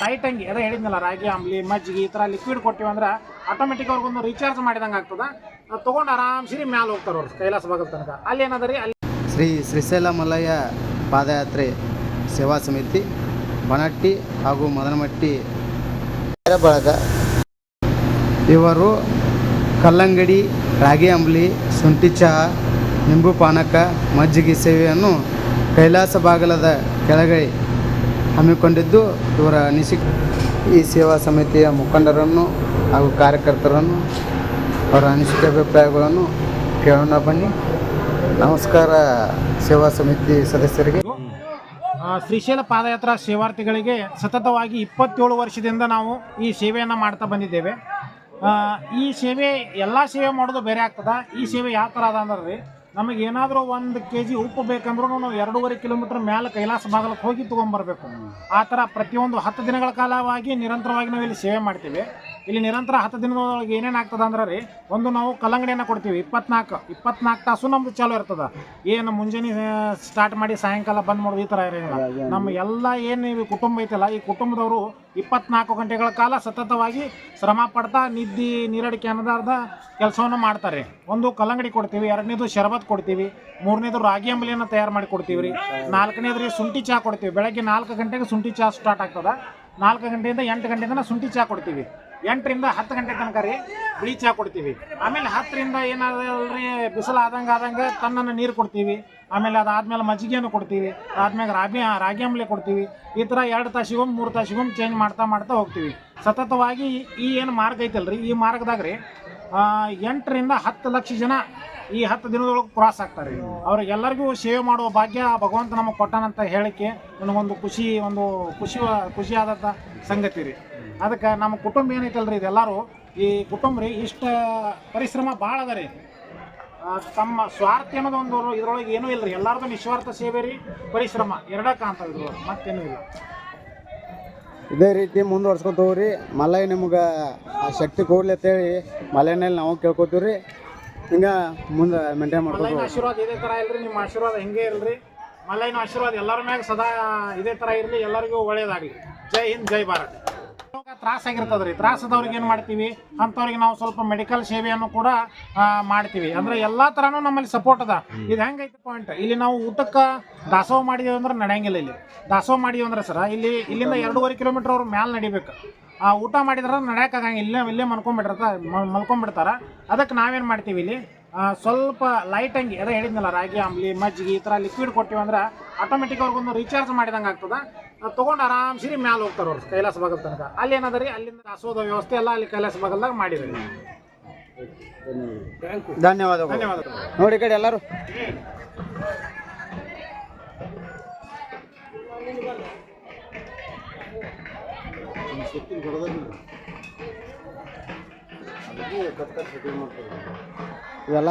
Tight ಹಂಗೆ ಅದೇ ಹೇಳಿದ್ನಲ್ಲ, ರಾಗಿ ಅಂಬ್ಲಿ ಮಜ್ಜಿಗೆ ಈ ಥರ ಲಿಕ್ವಿಡ್ ಕೊಟ್ಟಿವಿ ಅಂದ್ರೆ ಆಟೋಮೆಟಿಕ್ ಅವ್ರಿಗೊಂದು ರೀಚಾರ್ಜ್ ಮಾಡಿದಂಗೆ ಆಗ್ತದೆ. ಅದು ತೊಗೊಂಡು ಆರಾಮ್ಸಿರಿ ಮ್ಯಾಲೆ ಹೋಗ್ತಾರೆ ಅವ್ರು ಕೈಲಾಸ ಭಾಗದ ತನಕ. ಅಲ್ಲಿ ಏನದ ರೀ, ಅಲ್ಲಿ ಶ್ರೀ ಶ್ರೀಶೈಲ ಮಲ್ಲಯ್ಯ ಪಾದಯಾತ್ರೆ ಸೇವಾ ಸಮಿತಿ ಬನಟ್ಟಿ ಹಾಗೂ ಮದನಮಟ್ಟಿ ಬಳಗ ಇವರು ಕಲ್ಲಂಗಡಿ, ರಾಗಿ ಅಂಬ್ಲಿ, ಶುಂಠಿ ಚಹಾ, ನಿಂಬು ಪಾನಕ, ಮಜ್ಜಿಗೆ ಸೇವೆಯನ್ನು ಕೈಲಾಸ ಬಾಗಲದ ಕೆಳಗೆ ಹಮ್ಮಿಕೊಂಡಿದ್ದು ಇವರ ಅನಿಸಿಕೆ. ಈ ಸೇವಾ ಸಮಿತಿಯ ಮುಖಂಡರನ್ನು ಹಾಗೂ ಕಾರ್ಯಕರ್ತರನ್ನು ಅವರ ಅನಿಸಿಕೆ ಅಭಿಪ್ರಾಯಗಳನ್ನು ಕೇಳೋಣ ಬನ್ನಿ. ನಮಸ್ಕಾರ ಸೇವಾ ಸಮಿತಿ ಸದಸ್ಯರಿಗೆ. ಶ್ರೀಶೈಲ ಪಾದಯಾತ್ರಾ ಸೇವಾರ್ಥಿಗಳಿಗೆ ಸತತವಾಗಿ 27 ವರ್ಷದಿಂದ ನಾವು ಈ ಸೇವೆಯನ್ನು ಮಾಡ್ತಾ ಬಂದಿದ್ದೇವೆ. ಈ ಸೇವೆ ಎಲ್ಲ ಸೇವೆ ಮಾಡೋದು ಬೇರೆ ಆಗ್ತದೆ. ಈ ಸೇವೆ ಯಾವ ಥರ ಅದ ಅಂದ್ರೆ ರೀ, ನಮಗೆ ಏನಾದರೂ 1 kg ಉಪ್ಪು ಬೇಕಂದ್ರೂ ನಾವು 2.5 ಕಿಲೋಮೀಟ್ರ್ ಮೇಲೆ ಕೈಲಾಸ ಬಾಗಲಕ್ಕೆ ಹೋಗಿ ತೊಗೊಂಬರ್ಬೇಕು. ಆ ಥರ ಪ್ರತಿಯೊಂದು 10 ದಿನಗಳ ಕಾಲವಾಗಿ ನಿರಂತರವಾಗಿ ನಾವು ಇಲ್ಲಿ ಸೇವೆ ಮಾಡ್ತೀವಿ. ಇಲ್ಲಿ ನಿರಂತರ 10 ದಿನದೊಳಗೆ ಏನೇನು ಆಗ್ತದೆ ಅಂದ್ರೆ ರೀ, ಒಂದು ನಾವು ಕಲ್ಲಂಗಡಿಯನ್ನು ಕೊಡ್ತೀವಿ. 24 ತಾಸು ನಮ್ಮದು ಚಾಲು ಇರ್ತದೆ. ಏನು ಮುಂಜಾನೆ ಸ್ಟಾರ್ಟ್ ಮಾಡಿ ಸಾಯಂಕಾಲ ಬಂದ್ ಮಾಡೋದು ಈ ಥರ ಇರೋಂಗಿಲ್ಲ. ನಮ್ಮ ಎಲ್ಲ ಏನು ಈ ಕುಟುಂಬ ಐತಲ್ಲ, ಈ ಕುಟುಂಬದವರು 24 ಗಂಟೆಗಳ ಕಾಲ ಸತತವಾಗಿ ಶ್ರಮ ಪಡ್ತಾ ನಿದ್ದೆ ನೀರಡಿಕೆ ಅನ್ನದಾರ್ದ ಕೆಲಸವನ್ನು ಮಾಡ್ತಾರೆ. ಒಂದು ಕಲ್ಲಂಗಡಿ ಕೊಡ್ತೀವಿ, 2ನೇದು ಶರಬತ್ ಕೊಡ್ತೀವಿ, 3ನೇದು ರಾಗಿ ಅಂಬಲಿಯನ್ನು ತಯಾರು ಮಾಡಿ ಕೊಡ್ತೀವಿ ರೀ, 4ನೇದು ರೀ ಶುಂಠಿ ಚಹಾ ಕೊಡ್ತೀವಿ. ಬೆಳಗ್ಗೆ 4 ಗಂಟೆಗೆ ಶುಂಠಿ ಚಹಾ ಸ್ಟಾರ್ಟ್ ಆಗ್ತದೆ. 4 ಗಂಟೆಯಿಂದ 8 ಗಂಟೆ ತನಕ ಶುಂಠಿ ಚಹಾ ಕೊಡ್ತೀವಿ. 8ರಿಂದ 10 ಗಂಟೆ ತನಕ ರೀ ಬಿಳಿ ಚಹಾ ಕೊಡ್ತೀವಿ. ಆಮೇಲೆ 10ರಿಂದ ಏನಾದಲ್ರಿ ಬಿಸಿಲು ಆದಂಗೆ ತಣ್ಣನ ನೀರು ಕೊಡ್ತೀವಿ. ಆಮೇಲೆ ಅದಾದ್ಮೇಲೆ ಮಜ್ಜಿಗೆಯನ್ನು ಕೊಡ್ತೀವಿ. ಅದಾದ್ಮೇಲೆ ರಾಗಿ ಅಂಬಲಿ ಕೊಡ್ತೀವಿ. ಈ ಥರ 2 ತಾಸಿಗೊಮ್ಮೆ 3 ತಾಸಿಗೊಮ್ಮೆ ಚೇಂಜ್ ಮಾಡ್ತಾ ಹೋಗ್ತೀವಿ. ಸತತವಾಗಿ ಈ ಏನು ಮಾರ್ಗ ಐತಲ್ರಿ, ಈ ಮಾರ್ಗದಾಗ ರೀ 8ರಿಂದ 10 ಲಕ್ಷ ಜನ ಈ 10 ದಿನದೊಳಗೆ ಕ್ರಾಸ್ ಆಗ್ತಾರೆ. ಅವ್ರಿಗೆಲ್ಲರಿಗೂ ಸೇವೆ ಮಾಡುವ ಭಾಗ್ಯ ಭಗವಂತ ನಮಗೆ ಕೊಟ್ಟಾನಂತ ಹೇಳಿಕೆ ನನಗೊಂದು ಖುಷಿಯಾದಂಥ ಸಂಗತಿ ರೀ. ಅದಕ್ಕೆ ನಮ್ಮ ಕುಟುಂಬ ಏನೈತಲ್ರಿ, ಇದೆಲ್ಲರೂ ಈ ಕುಟುಂಬ ರೀ ಇಷ್ಟ ಪರಿಶ್ರಮ ಭಾಳ ಅದ ರೀ. ತಮ್ಮ ಸ್ವಾರ್ಥ ಅನ್ನೋದೊಂದು ಇದ್ರೊಳಗೆ ಏನೂ ಇಲ್ಲ ರೀ. ಎಲ್ಲರದು ನಿಸ್ವಾರ್ಥ ಸೇವೆ ರೀ, ಪರಿಶ್ರಮ ಎರಡೇ ಕಾಣ್ತಾವೆ ಇದ್ರೊಳಗೆ, ಮತ್ತೇನೂ ಇಲ್ಲ. ಇದೇ ರೀತಿ ಮುಂದುವರ್ಸ್ಕೊತ ಹೋಗ್ರಿ. ಮಲ್ಲಯ್ಯ ನಿಮ್ಗೆ ಆ ಶಕ್ತಿ ಕೊಡ್ಲಿ ಅಂತೇಳಿ ಮಲ್ಲಯ್ಯನಲ್ಲಿ ನಾವು ಕೇಳ್ಕೊತೀವಿ ರೀ. ಹಿಂಗೆ ಮುಂದೆ ಮೇಂಟೈನ್ ಮಾಡ್ಕೊಂಡು ಆಶೀರ್ವಾದ ಇದೇ ಥರ ಇಲ್ರಿ. ನಿಮ್ಮ ಆಶೀರ್ವಾದ ಹಿಂಗೆ ಇರಲಿ. ಮಲ್ಲಯ್ಯನ ಆಶೀರ್ವಾದ ಎಲ್ಲರ ಮ್ಯಾಗ ಸದಾ ಇದೇ ಥರ ಇರಲಿ. ಎಲ್ಲರಿಗೂ ಒಳ್ಳೇದಾಗಲಿ. ಜೈ ಹಿಂದ್, ಜೈ ಭಾರತ್. ತ್ರಾಸಾಗಿರ್ತದೆ ರೀ. ತ್ರಾಸದವ್ರಿಗೆ ಏನು ಮಾಡ್ತೀವಿ ಅಂಥವ್ರಿಗೆ ನಾವು ಸ್ವಲ್ಪ ಮೆಡಿಕಲ್ ಸೇವೆಯನ್ನು ಕೂಡ ಮಾಡ್ತೀವಿ. ಅಂದರೆ ಎಲ್ಲ ಥರನೂ ನಮ್ಮಲ್ಲಿ ಸಪೋರ್ಟ್ ಅದ. ಇದು ಹೆಂಗೈತೆ ಪಾಯಿಂಟ್, ಇಲ್ಲಿ ನಾವು ಊಟಕ್ಕೆ ದಾಸೋಹ ಮಾಡಿದೀವಿ ಅಂದ್ರೆ ನಡೆಯಂಗಿಲ್ಲ. ಇಲ್ಲಿ ದಾಸೋಹ ಮಾಡಿದೀವಿ ಅಂದ್ರೆ ಸರ ಇಲ್ಲಿಂದ 2.5 ಕಿಲೋಮೀಟ್ರ್ ಅವ್ರ ಮ್ಯಾಲೆ ನಡಿಬೇಕು. ಊಟ ಮಾಡಿದ್ರೆ ನಡೆಯೋಕ್ಕಾಗಂಗಿಲ್ಲ, ಇಲ್ಲೇ ಮಲ್ಕೊಂಡ್ಬಿಡ್ತಾರೆ. ಅದಕ್ಕೆ ನಾವೇನು ಮಾಡ್ತೀವಿ, ಇಲ್ಲಿ ಸ್ವಲ್ಪ ಲೈಟ್ ಹಂಗೆ ಅದೇ ಹೇಳಿದ್ನಲ್ಲ, ರಾಗಿ ಅಂಬ್ಲಿ ಮಜ್ಜಿಗೆ ಈ ಥರ ಲಿಕ್ವಿಡ್ ಕೊಟ್ಟಿವಿ ಅಂದ್ರೆ ಆಟೋಮೆಟಿಕ್ ಅವ್ರಿಗೊಂದು ರೀಚಾರ್ಜ್ ಮಾಡಿದಂಗೆ ಆಗ್ತದೆ. ತೊಗೊಂಡು ಆರಾಮ್ಸಿರಿ ಮ್ಯಾಲೆ ಹೋಗ್ತಾರೆ ಅವ್ರು ಕೈಲಾಸ ಭಾಗದ ತನಕ. ಅಲ್ಲಿ ಏನದ ರೀ, ಅಲ್ಲಿಂದ ದಾಸೋಹದ ವ್ಯವಸ್ಥೆ ಎಲ್ಲ ಅಲ್ಲಿ ಕೈಲಾಸ ಭಾಗದಾಗ ಮಾಡಿದ್ರಿ. ಧನ್ಯವಾದಗಳು. ನೋಡಿ ಕಡೆ ಎಲ್ಲರೂ ಇವೆಲ್ಲ